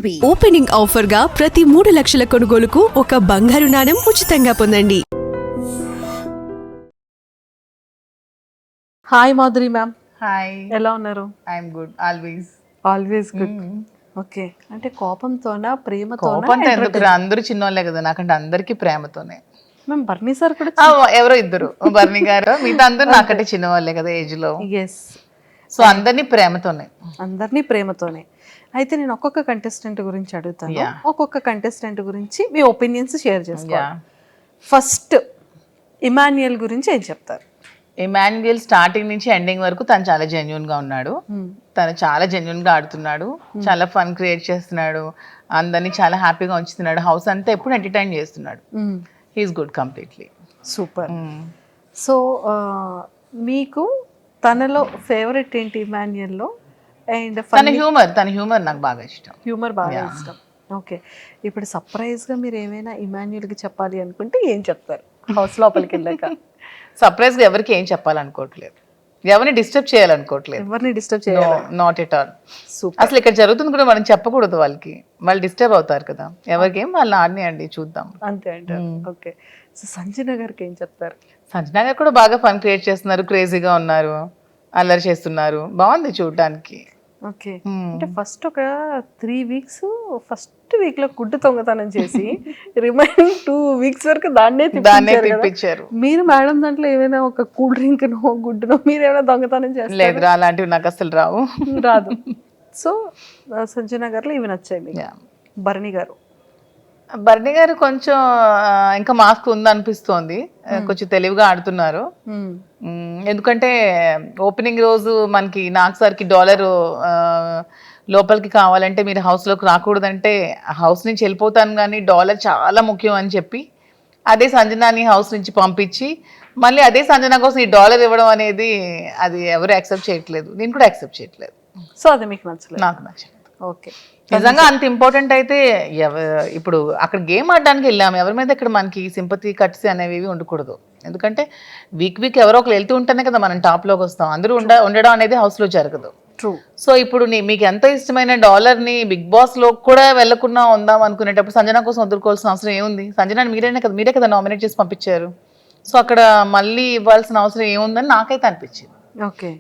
Purvi opening offer గా ప్రతి 3 లక్షల కొనుగోలుకు ఒక బంగారు నాణెం ఉచితంగా పొందండి. హాయ్ మాధురి మ్యామ్, హాయ్, ఎలా ఉన్నారు? I'm good always. Always good. Okay, అంటే కోపంతోనా ప్రేమతోనా? కోపంతో ఎందుకు? అందరూ చిన్నోళ్ళే కదా, నాకంటే అందరికి ప్రేమతోనే. మ్యామ్ బర్నీ సార్ కూడా ఎవరో ఇద్దరు, బర్ని గారు, మిగతా అందరూ నాకంటే చిన్నవాళ్ళే కదా ఏజ్ లో. ఎస్, సో అందరినీ ప్రేమతోనే. అందరినీ ప్రేమతోనే. అయితే నేను ఒక్కొక్క కంటెస్టెంట్ గురించి అడుగుతాను, Yeah. ఒక్కొక్క కంటెస్టెంట్ గురించి మీ ఒపీనియన్స్ షేర్ చేసుకోవాలి. Yeah. ఫస్ట్ ఇమాన్యుయల్ గురించి ఏం చెప్తారు? ఇమాన్యుయల్ స్టార్టింగ్ నుంచి ఎండింగ్ వరకు తను చాలా జెన్యున్ గా ఉన్నాడు. తను చాలా జెన్యున్ గా ఆడుతున్నాడు, చాలా ఫన్ క్రియేట్ చేస్తున్నాడు, అందరినీ చాలా హ్యాపీగా ఉంచుతున్నాడు, హౌస్ అంతా ఎప్పుడు ఎంటర్టైన్ చేస్తున్నాడు. He's good completely. Super. So మీకు తనలో ఫేవరెట్ ఏంటి ఇమాన్యుయల్లో? అండ్ తన హ్యూమర్ నాకు బాగా ఇష్టం. హ్యూమర్ బాగా ఇష్టం. ఓకే, ఇప్పుడు సర్ప్రైజ్గా మీరు ఏమైనా ఇమాన్యుయల్కి చెప్పాలి అనుకుంటే ఏం చెప్తారు హౌస్ లోపలికి వెళ్ళాక? సర్ప్రైజ్ గా ఎవరికి ఏం చెప్పాలనుకోవట్లేదు, ఎవరిని డిస్టర్బ్ చేయాలనుకోవట్లేదు. ఎవరిని డిస్టర్బ్ చేయాలి? Not at all. సూపర్. అసలు ఇక్కడ జరుగుతుంది కూడా మనం చెప్పకూడదు, వాళ్ళకి వాళ్ళు డిస్టర్బ్ అవుతారు కదా. ఎవరికేం వాళ్ళని ఆడినాయండి, చూద్దాం అంతే అంటారు. ఓకే, సో సంజన గారికి ఏం చెప్తారు? సంజనా గారు కూడా బాగా ఫన్ క్రియేట్ చేస్తున్నారు, క్రేజీగా ఉన్నారు, అల్లరి చేస్తున్నారు, బాగుంది చూడటానికి. ఓకే, అంటే ఫస్ట్ ఒక 3 weeks ఫస్ట్ వీక్ లో గుడ్డు దొంగతనం చేసి రిమైనింగ్ 2 weeks వరకు దాన్నే తిప్పించారు. మీరు మేడం దాంట్లో ఏమైనా ఒక కూల్ డ్రింక్ నో గుడ్డునో మీరు ఏమైనా దొంగతనం చేస్తారు? లేదు, అలాంటివి నాకు అసలు రావు. రాదు. సో సంజన గారిలో ఇవి నచ్చాయి మీకు. భరణి గారు? బర్ని గారు కొంచెం ఇంకా మాస్క్ ఉందనిపిస్తోంది, కొంచెం తెలివిగా ఆడుతున్నారు. ఎందుకంటే ఓపెనింగ్ రోజు మనకి నాగ్ సార్కి డాలర్ లోపలికి కావాలంటే మీరు హౌస్లోకి రాకూడదంటే హౌస్ నుంచి వెళ్ళిపోతాను, కానీ డాలర్ చాలా ముఖ్యం అని చెప్పి అదే సంజనాని హౌస్ నుంచి పంపించి మళ్ళీ అదే సంజన కోసం ఈ డాలర్ ఇవ్వడం అనేది అది ఎవరు యాక్సెప్ట్ చేయట్లేదు, నేను కూడా యాక్సెప్ట్ చేయట్లేదు. సో అది మీకు నచ్చలేదు? నాకు నచ్చలేదు. ఓకే, నిజంగా అంత ఇంపార్టెంట్ అయితే ఇప్పుడు అక్కడ గేమ్ ఆడడానికి వెళ్ళాము, ఎవరి మీద ఇక్కడ మనకి సింపతి కట్స్ అనేవి ఉండకూడదు. ఎందుకంటే వీక్ ఎవరో ఒకరు వెళ్తూ ఉంటేనే కదా మనం టాప్లోకి వస్తాం, అందరూ ఉండడం అనేది హౌస్లో జరగదు. ట్రూ. సో ఇప్పుడు మీకు ఎంత ఇష్టమైన డాలర్ని బిగ్ బాస్లో కూడా వెళ్ళకుండా ఉందాం అనుకునేటప్పుడు సంజన కోసం వదులుకోవాల్సిన అవసరం ఏముంది? సంజనాని మీరే కదా నామినేట్ చేసి పంపించారు. సో అక్కడ మళ్ళీ ఇవ్వాల్సిన అవసరం ఏముందని నాకైతే అనిపించింది. ఓకే,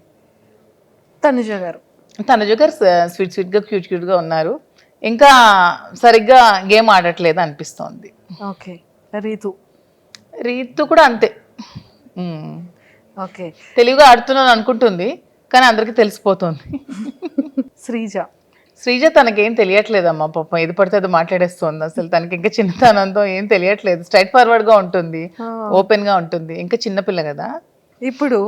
తనుజ గారు? తనుజ గారు స్వీట్గా క్యూట్గా ఉన్నారు, ఇంకా సరిగ్గా గేమ్ ఆడట్లేదు అనిపిస్తోంది. ఓకే, రీతు కూడా అంతే. ఓకే, తెలివిగా ఆడుతున్నాను అనుకుంటుంది, కానీ అందరికీ తెలిసిపోతుంది. శ్రీజ తనకేం తెలియట్లేదమ్మా, పాపం ఏది పడితే అది మాట్లాడేస్తుంది. అసలు తనకి ఇంకా చిన్నతనంతో ఏం తెలియట్లేదు, స్ట్రైట్ ఫార్వర్డ్గా ఉంటుంది, ఓపెన్గా ఉంటుంది, ఇంకా చిన్నపిల్ల కదా. ఇప్పుడు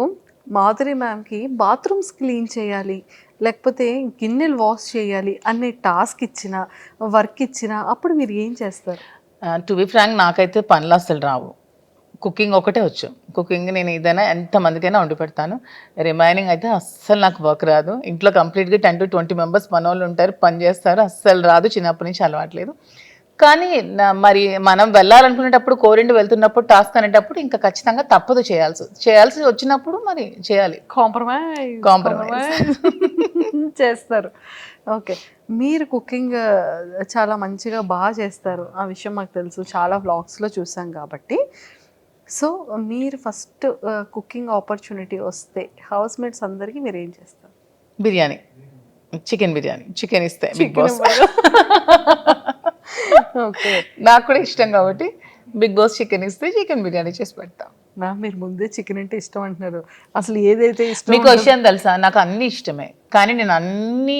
మాధురి మ్యామ్కి బాత్రూమ్స్ క్లీన్ చేయాలి, లేకపోతే గిన్నెలు వాష్ చేయాలి అనే టాస్క్ ఇచ్చిన, వర్క్ ఇచ్చిన, అప్పుడు మీరు ఏం చేస్తారు? టు బి ఫ్రాంక్, నాకైతే పనులు అసలు రావు, కుకింగ్ ఒకటే వచ్చు. కుకింగ్ నేను ఏదైనా ఎంతమందికైనా వండి పెడతాను, రిమైనింగ్ అయితే అస్సలు నాకు వర్క్ రాదు. ఇంట్లో కంప్లీట్గా 10 to 20 members పని వాళ్ళు ఉంటారు, పని చేస్తారు, అస్సలు రాదు, చిన్నప్పటి నుంచి అలవాట్లేదు. కానీ మరి మనం వెళ్ళాలనుకునేటప్పుడు, కోరిండి వెళ్తున్నప్పుడు, టాస్క్ అనేటప్పుడు ఇంకా ఖచ్చితంగా తప్పదు, చేయాల్సి వచ్చినప్పుడు మరి చేయాలి. కాంప్రమైజ్ చేస్తారు. ఓకే, మీరు కుకింగ్ చాలా మంచిగా బాగా చేస్తారు, ఆ విషయం మాకు తెలుసు, చాలా వ్లాగ్స్లో చూసాం కాబట్టి. సో మీరు ఫస్ట్ కుకింగ్ ఆపర్చునిటీ వస్తే హౌస్ మేట్స్ అందరికీ మీరు ఏం చేస్తారు? బిర్యానీ, చికెన్ ఇస్తే బిగ్ బాస్. ఓకే, నాకు కూడా ఇష్టం కాబట్టి బిగ్ బాస్ చికెన్ ఇస్తే చికెన్ బిర్యానీ చేసి పెడతాం. మ్యామ్ మీరు ముందే చికెన్ అంటే ఇష్టం అంటున్నారు, అసలు ఏదైతే ఇష్టం? మీకు విషయం తెలుసా, నాకు అన్ని ఇష్టమే, కానీ నేను అన్ని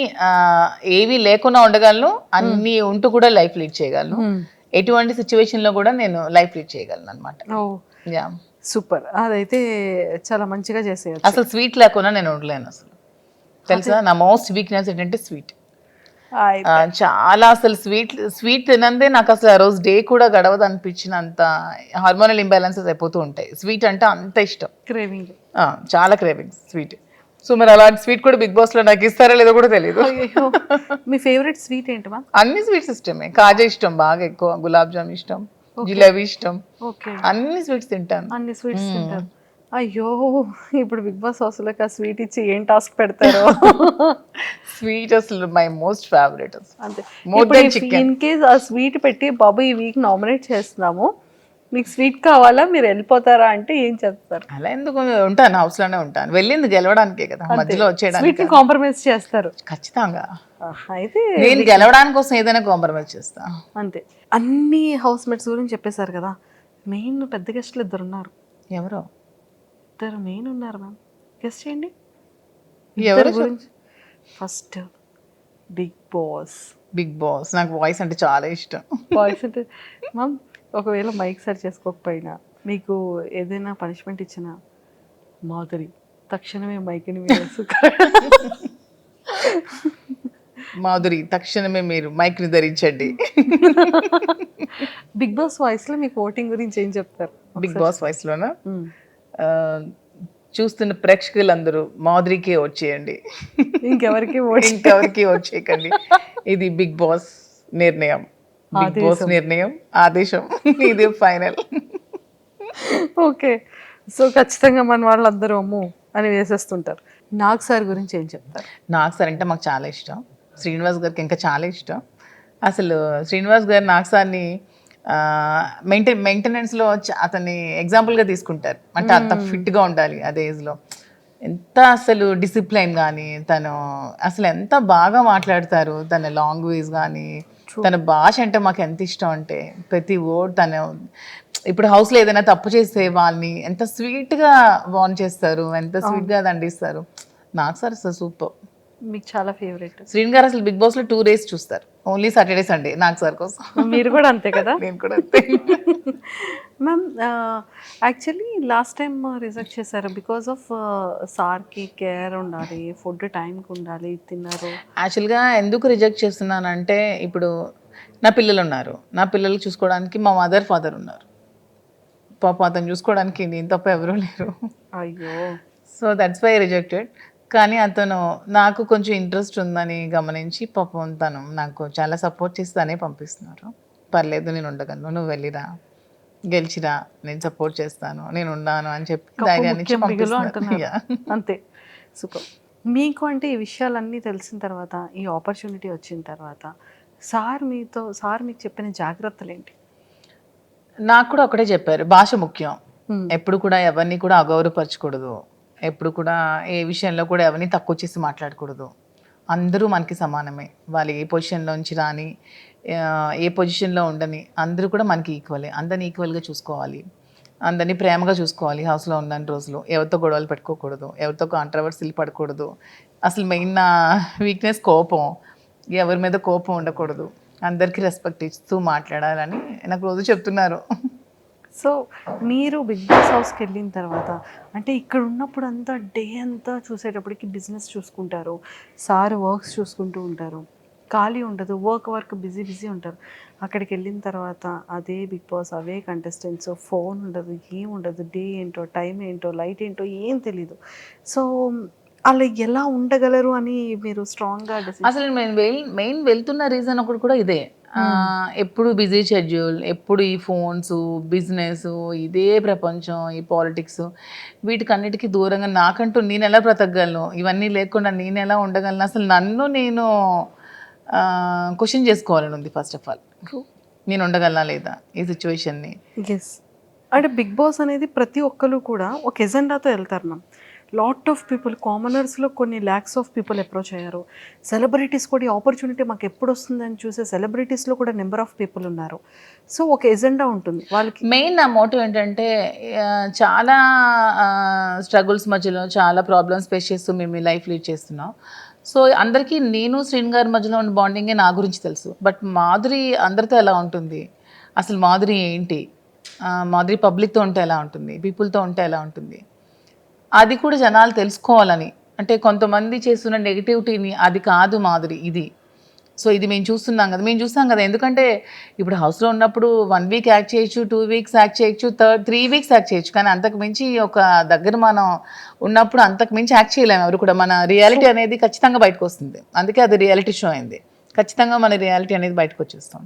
ఏవి లేకుండా ఉండగలను, అన్ని ఉంటూ కూడా లైఫ్ లీడ్ చేయగలను, ఎటువంటి సిచ్యువేషన్ లో కూడా నేను లైఫ్ లీడ్ చేయగలను అనమాట. సూపర్, అదైతే చాలా మంచిగా చేసేయచ్చు. అసలు స్వీట్ లేకుండా నేను ఉండలేను అసలు, తెలుసా? నా మోస్ట్ వీక్నెస్ ఏంటంటే స్వీట్. చాలా అసలు స్వీట్ తినందే నాకు అసలు ఆ రోజు డే కూడా గడవదు అనిపించినంత హార్మోనల్ ఇంబ్యాలెన్సెస్ అయిపోతూ ఉంటాయి. స్వీట్ అంటే అంత ఇష్టం, క్రేవింగ్, చాలా క్రేవింగ్స్ స్వీట్. సో మరి అలాంటి స్వీట్ కూడా బిగ్ బాస్ లో నాకు ఇస్తారో లేదో కూడా తెలియదు. మీ ఫేవరెట్ స్వీట్ ఏంటమ్మా? అన్ని స్వీట్స్ ఇష్టమే, కాజా ఇష్టం బాగా ఎక్కువ, గులాబ్ జామ్ ఇష్టం, జిలేబీ ఇష్టం, అన్ని స్వీట్స్ తింటాను. అన్ని స్వీట్స్ తింటారు. అయ్యో ఇప్పుడు బిగ్ బాస్ హౌస్లోకి ఆ స్వీట్ ఇచ్చి ఏం టాస్క్ పెడతారో. స్వీట్ అసలు మై మోస్ట్ ఫేవరెట్. అంతే. More than chicken. In case ఆ స్వీట్ పెట్టి బాబు ఈ వీక్ నామినేట్ చేస్తున్నాము, మీకు స్వీట్ కావాలా, మీరు వెళ్ళిపోతారా అంటే ఏం చెప్తారు? అలా ఎందుకు ఉంటాను, హౌస్ లోనే ఉంటాను. వెళ్ళింది గెలవడానికే కదా, మధ్యలో స్వీట్ వచ్చేయడానికి ని కాంప్రమైజ్ చేస్తారు. ఖచ్చితంగా. అయితే నేను గెలవడానికి కోసం ఏదైనా కాంప్రమైజ్ చేస్తా. అంతే. అన్ని హౌస్ మేట్స్ గురించి చెప్పేశారు కదా, మెయిన్ పెద్ద గెస్ట్లు ఇద్దరు ఉన్నారు. ఎవరో ఇద్దరు మెయిన్ ఉన్నారు మ్యామ్, గెస్ట్ చేయండి ఎవరు ఇద్దరి గురించి. ఫస్ట్ బిగ్ బాస్. బిగ్ బాస్ నాకు వాయిస్ అంటే చాలా ఇష్టం. వాయిస్ అంటే మ్యామ్, ఒకవేళ మైక్ సెట్ చేసుకోకపోయినా మీకు ఏదైనా పనిష్మెంట్ ఇచ్చినా మాధురి తక్షణమే మైక్ని మాధురి తక్షణమే మీరు మైక్ ని ధరించండి. బిగ్ బాస్ వాయిస్ లో మీకు ఓటింగ్ గురించి ఏం చెప్తారు? బిగ్ బాస్ వాయిస్ లోనా? చూస్తున్న ప్రేక్షకులందరూ మాధురికే వచ్చేయండి, ఇంకెవరికి ఇంకెవరికి వచ్చేయకండి. ఇది బిగ్ బాస్ నిర్ణయం, బిగ్ బాస్ నిర్ణయం, ఆదేశం, ఇది ఫైనల్. ఓకే. సో ఖచ్చితంగా మన వాళ్ళందరూ అమ్ము అని వేసేస్తుంటారు. నాగ్ సార్ గురించి ఏం చెప్తారు? నాగ్ సార్ అంటే మాకు చాలా ఇష్టం, శ్రీనివాస్ గారికి ఇంకా చాలా ఇష్టం. అసలు శ్రీనివాస్ గారు నాగ్ సార్ని మెయింటెనెన్స్లో అతన్ని ఎగ్జాంపుల్గా తీసుకుంటారు. అంటే అంత ఫిట్గా ఉండాలి అదే ఏజ్లో. ఎంత అసలు డిసిప్లైన్ కానీ, తను అసలు ఎంత బాగా మాట్లాడతారు, తన లాంగ్వేజ్ కానీ, తన భాష అంటే మాకు ఎంత ఇష్టం అంటే ప్రతి వర్డ్ తను. ఇప్పుడు హౌస్లో ఏదైనా తప్పు చేస్తే వాళ్ళని ఎంత స్వీట్గా వార్న్ చేస్తారు, ఎంత స్వీట్గా దండిస్తారు. నాకు సార్ అసలు సూపర్. మీకు చాలా ఫేవరెట్. శ్రీన్ గారు అసలు బిగ్ బాస్లో 2 days చూస్తారు, ఓన్లీ సాటర్డే సండే నాకు సార్ కోసం. మీరు కూడా అంతే కదా? నేను కూడా అంతే. Ma'am actually last time reject చేశారు బికాస్ ఆఫ్ సార్కి కేర్ ఉండాలి, ఫుడ్ టైంకి ఉండాలి, తిన్నారు. యాక్చువల్గా ఎందుకు రిజెక్ట్ చేస్తున్నానంటే, ఇప్పుడు నా పిల్లలు ఉన్నారు, నా పిల్లలు చూసుకోవడానికి మా మదర్ ఫాదర్ ఉన్నారు. పాప అతను చూసుకోవడానికి నేను తప్ప ఎవరూ లేరు. అయ్యో. So that's why rejected. కానీ అతను నాకు కొంచెం ఇంట్రెస్ట్ ఉందని గమనించి పాపం తను నాకు చాలా సపోర్ట్ చేసి తనే పంపిస్తున్నారు. పర్లేదు నేను ఉండగలను, నువ్వు వెళ్ళిరా, గెలిచిరా, నేను సపోర్ట్ చేస్తాను, నేను ఉన్నాను అని చెప్పి ధైర్యాన్ని ఇచ్చి పంపిస్తున్నారు. అంతే. సూపర్. మీకు అంటే ఈ విషయాలన్నీ తెలిసిన తర్వాత, ఈ ఆపర్చునిటీ వచ్చిన తర్వాత సార్ మీకు చెప్పిన జాగ్రత్తలు ఏంటి? నాకు కూడా ఒకటే చెప్పారు, భాష ముఖ్యం, ఎప్పుడు కూడా ఎవరిని కూడా అగౌరవపరచకూడదు, ఎప్పుడు కూడా ఏ విషయంలో కూడా ఎవరిని తక్కువ చేసి మాట్లాడకూడదు. అందరూ మనకి సమానమే, వాళ్ళు ఏ పొజిషన్లోంచి రాని, ఏ పొజిషన్లో ఉండని, అందరూ కూడా మనకి ఈక్వలే. అందరిని ఈక్వల్గా చూసుకోవాలి, అందరినీ ప్రేమగా చూసుకోవాలి. హౌస్లో ఉన్న రోజులు ఎవరితో గొడవలు పెట్టుకోకూడదు, ఎవరితో కాంట్రవర్సీలు పడకూడదు. అసలు మెయిన్ నా వీక్నెస్ కోపం, ఎవరి మీద కోపం ఉండకూడదు, అందరికీ రెస్పెక్ట్ ఇస్తూ మాట్లాడాలని నాకు రోజు చెప్తున్నారు. సో మీరు బిగ్ బాస్ హౌస్కి వెళ్ళిన తర్వాత, అంటే ఇక్కడ ఉన్నప్పుడు అంతా డే అంతా చూసేటప్పటికి బిజినెస్ చూసుకుంటారు, సార్ వర్క్స్ చూసుకుంటూ ఉంటారు, ఖాళీ ఉండదు, వర్క్ బిజీ ఉంటారు. అక్కడికి వెళ్ళిన తర్వాత అదే బిగ్ బాస్, అవే కంటెస్టెంట్స్, ఫోన్ ఉండదు, ఏం ఉండదు, డే ఏంటో, టైం ఏంటో, లైట్ ఏంటో ఏం తెలీదు. సో అలా ఎలా ఉండగలరు అని మీరు స్ట్రాంగ్గా అసలు నేను మెయిన్ వెళ్తున్న రీజన్ ఒకటి కూడా ఇదే. ఎప్పుడు బిజీ షెడ్యూల్, ఎప్పుడు ఈ ఫోన్స్, బిజినెస్, ఇదే ప్రపంచం, ఈ పాలిటిక్స్, వీటికన్నిటికీ దూరంగా నాకంటూ నేను ఎలా బ్రతకగలను, ఇవన్నీ లేకుండా నేను ఎలా ఉండగలను, అసలు నన్ను నేను క్వశ్చన్ చేసుకోవాలని ఉంది. ఫస్ట్ ఆఫ్ ఆల్ నేను ఉండగలనా లేదా ఈ సిచ్యువేషన్ని. ఎస్. అంటే బిగ్ బాస్ అనేది ప్రతి ఒక్కరు కూడా ఒక ఎజెండాతో వెళ్తారు మ్యామ్. లాట్ ఆఫ్ పీపుల్, కామనర్స్లో కొన్ని ల్యాక్స్ ఆఫ్ పీపుల్ అప్రోచ్ అయ్యారు. సెలబ్రిటీస్ కూడా ఈ ఆపర్చునిటీ మాకు ఎప్పుడు వస్తుందని చూసే సెలబ్రిటీస్లో కూడా నెంబర్ ఆఫ్ పీపుల్ ఉన్నారు. సో ఒక ఎజెండా ఉంటుంది వాళ్ళకి. మెయిన్ నా మోటివ్ ఏంటంటే, చాలా స్ట్రగుల్స్ మధ్యలో చాలా ప్రాబ్లమ్స్ ఫేస్ చేస్తూ మేము ఈ లైఫ్ లీడ్ చేస్తున్నాం. సో అందరికీ నేను శ్రీన్ గారి మధ్యలో ఉన్న బాండింగే నా గురించి తెలుసు. బట్ మాధురి అందరితో ఎలా ఉంటుంది, అసలు మాధురి ఏంటి, మాధురి పబ్లిక్తో ఉంటే ఎలా ఉంటుంది, పీపుల్తో ఉంటే ఎలా ఉంటుంది, అది కూడా జనాలు తెలుసుకోవాలని. అంటే కొంతమంది చేస్తున్న నెగిటివిటీని, అది కాదు మాధురి, ఇది. సో ఇది మేము చూస్తాం కదా. ఎందుకంటే ఇప్పుడు హౌస్లో ఉన్నప్పుడు 1 week యాక్ట్ చేయొచ్చు, 2 weeks యాక్ట్ చేయొచ్చు, 3 weeks యాక్ట్ చేయొచ్చు. కానీ అంతకు మించి ఒక దగ్గర మనం ఉన్నప్పుడు అంతకు మించి యాక్ట్ చేయలేము ఎవరు కూడా. మన రియాలిటీ అనేది ఖచ్చితంగా బయటకు వస్తుంది. అందుకే అది రియాలిటీ షో అయింది. ఖచ్చితంగా మన రియాలిటీ అనేది బయటకు వచ్చేస్తాం.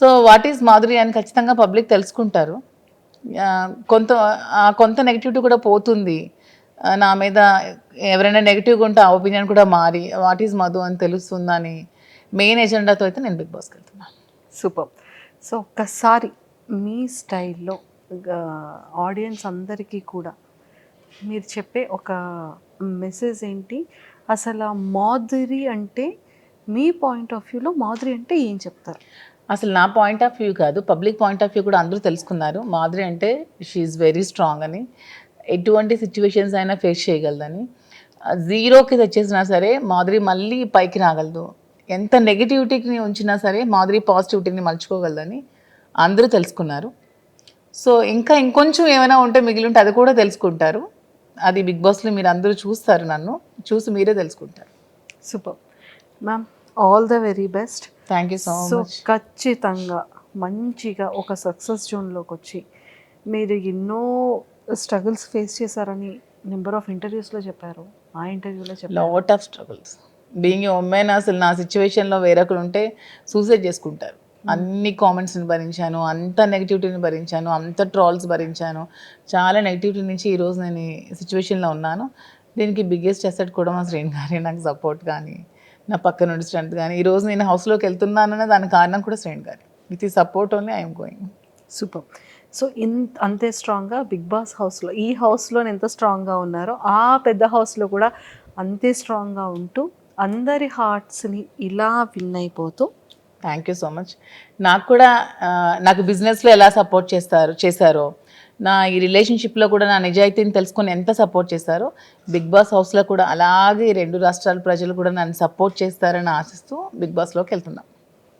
సో వాట్ ఈజ్ మాధురి అని ఖచ్చితంగా పబ్లిక్ తెలుసుకుంటారు. కొంత నెగిటివిటీ కూడా పోతుంది. నా మీద ఎవరైనా నెగిటివ్గా ఉంటే ఆ ఒపీనియన్ కూడా మారి వాట్ ఈజ్ మధు అని తెలుస్తుందని మెయిన్ ఎజెండాతో అయితే నేను బిగ్ బాస్కి వెళ్తున్నాను. సూపర్. సో ఒక్కసారి మీ స్టైల్లో ఆడియన్స్ అందరికీ కూడా మీరు చెప్పే ఒక మెసేజ్ ఏంటి? అసలు మాధురి అంటే మీ పాయింట్ ఆఫ్ వ్యూలో మాధురి అంటే ఏం చెప్తారు? అసలు నా పాయింట్ ఆఫ్ వ్యూ కాదు, పబ్లిక్ పాయింట్ ఆఫ్ వ్యూ కూడా అందరూ తెలుసుకున్నారు. మాధురి అంటే షీఈ్ వెరీ స్ట్రాంగ్ అని, ఎటువంటి సిచ్యువేషన్స్ అయినా ఫేస్ చేయగలదని. జీరోకి తెచ్చేసినా సరే మాధురి మళ్ళీ పైకి రాగలదు. ఎంత నెగిటివిటీని ఉంచినా సరే మాధురి పాజిటివిటీని మలుచుకోగలదని అందరూ తెలుసుకున్నారు. సో ఇంకా ఇంకొంచెం ఏమైనా ఉంటే మిగిలి ఉంటే అది కూడా తెలుసుకుంటారు. అది బిగ్ బాస్లో మీరు అందరూ చూస్తారు, నన్ను చూసి మీరే తెలుసుకుంటారు. Super ma'am, all the very best. Thank you so much. ఖచ్చితంగా మంచిగా ఒక సక్సెస్ జోన్లోకి వచ్చి మీరు ఎన్నో స్ట్రగుల్స్ ఫేస్ చేశారని నెంబర్ ఆఫ్ ఇంటర్వ్యూస్లో చెప్పారు. ఆ ఇంటర్వ్యూలో చెప్పారు lot of struggles. Being a women అసలు నా సిచ్యువేషన్లో వేరొకరు ఉంటే సూసైడ్ చేసుకుంటారు. అన్ని కామెంట్స్ని భరించాను, అంత నెగిటివిటీని భరించాను, అంత ట్రాల్స్ భరించాను. చాలా నెగిటివిటీ నుంచి ఈరోజు నేను ఈ సిచ్యువేషన్లో ఉన్నాను. దీనికి బిగ్గెస్ట్ అసెట్ కూడా మా శ్రేణి గారి నాకు సపోర్ట్ కానీ, నా పక్క నుండి స్ట్రెంత్ కానీ, ఈరోజు నేను హౌస్లోకి వెళ్తున్నానన్న దానికి కారణం కూడా శ్రేణి గారి. విత్ ఈ support only I'm going. Super. So అంతే స్ట్రాంగ్గా బిగ్ బాస్ హౌస్లో, ఈ హౌస్లో ఎంత స్ట్రాంగ్గా ఉన్నారో ఆ పెద్ద హౌస్లో కూడా అంతే స్ట్రాంగ్గా ఉంటూ అందరి హార్ట్స్ని ఇలా విన్ అయిపోతూ. Thank you so much. నాకు కూడా నాకు బిజినెస్లో ఎలా సపోర్ట్ చేశారో, నా ఈ రిలేషన్షిప్లో కూడా నా నిజాయితీని తెలుసుకొని ఎంత సపోర్ట్ చేశారో, బిగ్ బాస్ హౌస్లో కూడా అలాగే 2 రాష్ట్రాల ప్రజలు కూడా నన్ను సపోర్ట్ చేస్తారని ఆశిస్తూ బిగ్ బాస్లోకి వెళ్తున్నాం.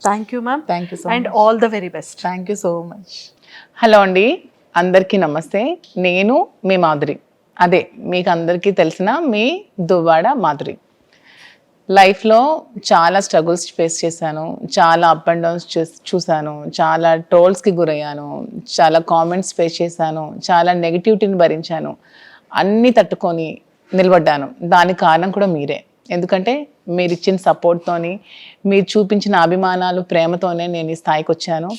Thank you ma'am. Thank you so and all the very best. Thank you so much. Hello అండి, అందరికీ నమస్తే. నేను మీ మాధురి, అదే మీకు అందరికీ తెలిసిన మీ దువ్వాడ మాధురి. లైఫ్లో చాలా స్ట్రగుల్స్ ఫేస్ చేశాను, చాలా అప్ అండ్ డౌన్స్ చూశాను, చాలా ట్రోల్స్కి గురయ్యాను, చాలా కామెంట్స్ ఫేస్ చేశాను, చాలా నెగిటివిటీని భరించాను. అన్నీ తట్టుకొని నిలబడ్డాను. దానికి కారణం కూడా మీరే. ఎందుకంటే మీరు ఇచ్చిన సపోర్ట్తోని, మీరు చూపించిన అభిమానాలు, ప్రేమతోనే నేను ఈ స్థాయికి వచ్చాను.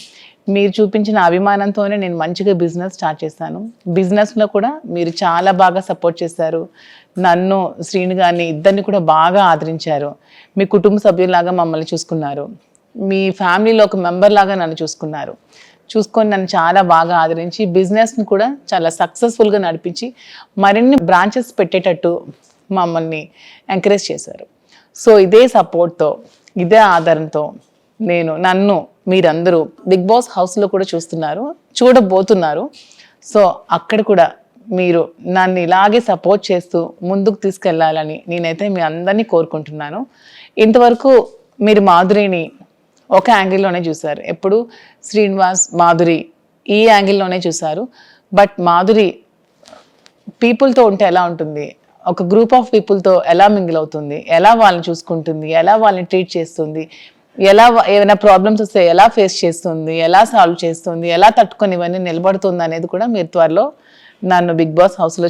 మీరు చూపించిన అభిమానంతోనే నేను మంచిగా బిజినెస్ స్టార్ట్ చేశాను. బిజినెస్లో కూడా మీరు చాలా బాగా సపోర్ట్ చేశారు. నన్ను, శ్రీను గారిని, ఇద్దరిని కూడా బాగా ఆదరించారు. మీ కుటుంబ సభ్యుల్లాగా మమ్మల్ని చూసుకున్నారు. మీ ఫ్యామిలీలో ఒక మెంబర్ లాగా నన్ను చూసుకొని నన్ను చాలా బాగా ఆదరించి బిజినెస్ని కూడా చాలా సక్సెస్ఫుల్గా నడిపించి మరిన్ని బ్రాంచెస్ పెట్టేటట్టు మమ్మల్ని ఎంకరేజ్ చేశారు. సో ఇదే సపోర్ట్తో, ఇదే ఆదరణతో నన్ను మీరందరూ బిగ్ బాస్ హౌస్లో కూడా చూడబోతున్నారు. సో అక్కడ కూడా మీరు నన్ను ఇలాగే సపోర్ట్ చేస్తూ ముందుకు తీసుకెళ్లాలని నేనైతే మీ అందరినీ కోరుకుంటున్నాను. ఇంతవరకు మీరు మాధురిని ఒక యాంగిల్లోనే చూశారు, ఎప్పుడు శ్రీనివాస్, మాధురి ఈ యాంగిల్లోనే చూశారు. బట్ మాధురి పీపుల్తో ఉంటే ఎలా ఉంటుంది, ఒక గ్రూప్ ఆఫ్ పీపుల్తో ఎలా మింగిల్ అవుతుంది, ఎలా వాళ్ళని చూసుకుంటుంది, ఎలా వాళ్ళని ట్రీట్ చేస్తుంది, ఎలా ఏమైనా ప్రాబ్లమ్స్ వస్తే ఎలా ఫేస్ చేస్తుంది, ఎలా సాల్వ్ చేస్తుంది, ఎలా తట్టుకొని ఇవన్నీ నిలబడుతుంది అనేది కూడా మీరు త్వరలో నన్ను బిగ్ బాస్ హౌస్లో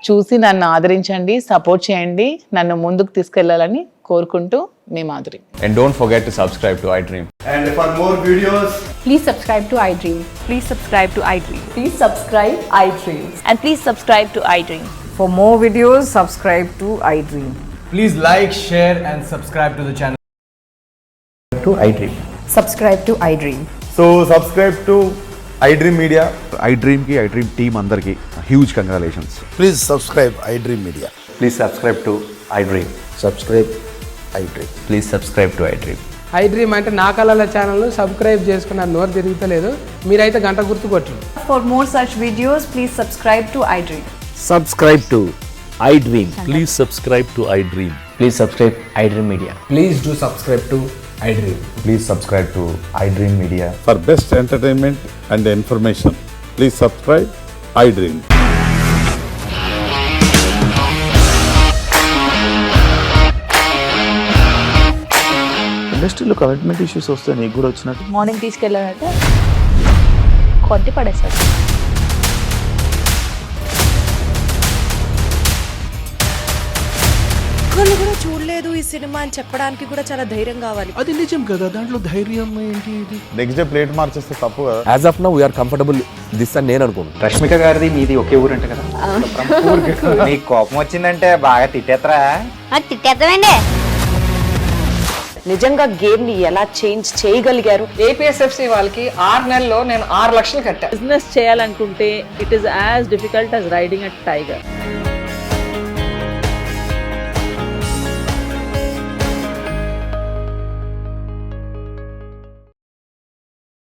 చూసి నన్ను ఆదరించండి, సపోర్ట్ చేయండి, నన్ను ముందుకు తీసుకెళ్లాలని కోరుకుంటూ మీ Madhuri. And don't forget to subscribe to iDream. And for more videos, Please subscribe to iDream. Please subscribe to iDream. Please subscribe iDream. And please subscribe to iDream. For more videos, subscribe to iDream. please like, share and subscribe to the channel. To iDream. Subscribe to iDream. So subscribe to iDream Media. iDream team andarki huge congratulations. Please subscribe iDream Media. Please subscribe to iDream. Subscribe iDream. Please subscribe to iDream. iDream అంటే నా కళల ఛానల్ను subscribe చేసుకున్న నోరు తిరుగుతలేదు, మీరైతే గంట గుర్తు కొట్టండి. For more such videos, please subscribe to iDream. Subscribe to iDream. Please subscribe to iDream. Please subscribe iDream Media. Please do subscribe to iDream. Please subscribe to iDream Media. For best entertainment and information, please subscribe iDream. ఇండస్ట్రీలో commitment issues వస్తే నీకు కూడా వచ్చినట్టు morning తీసుకెళ్ళాలంటే కొట్టి పడేస్తారు. ఒక్కళ్ళు కూడా చూడలేదు ఈ సినిమా అని చెప్పడానికి కూడా చాలా ధైర్యం కావాలి. అది నిజం కదా, దాంట్లో ధైర్యం ఏంటి ఇది? నెక్స్ట్ డే ప్లేట్ మార్చేస్తే తప్పు కదా. As of now we are comfortable this అని నేను అనుకుంటున్నాను. రష్మిక గారిది మీది ఒకే ఊరంట కదా. మీకు కోపం వచ్చిందంటే బాగా తిట్టేత్తరా? తిట్టేద్దామండి. నిజంగా గేమ్ ని ఎలా చేంజ్ చేయగలిగారు? ఏపీఎస్ఎఫ్సి వాళ్ళకి 6 నెలల్లో నేను 6 లక్షలు కట్టా. బిజినెస్ చేయాలనుకుంటే it is as difficult as riding a tiger.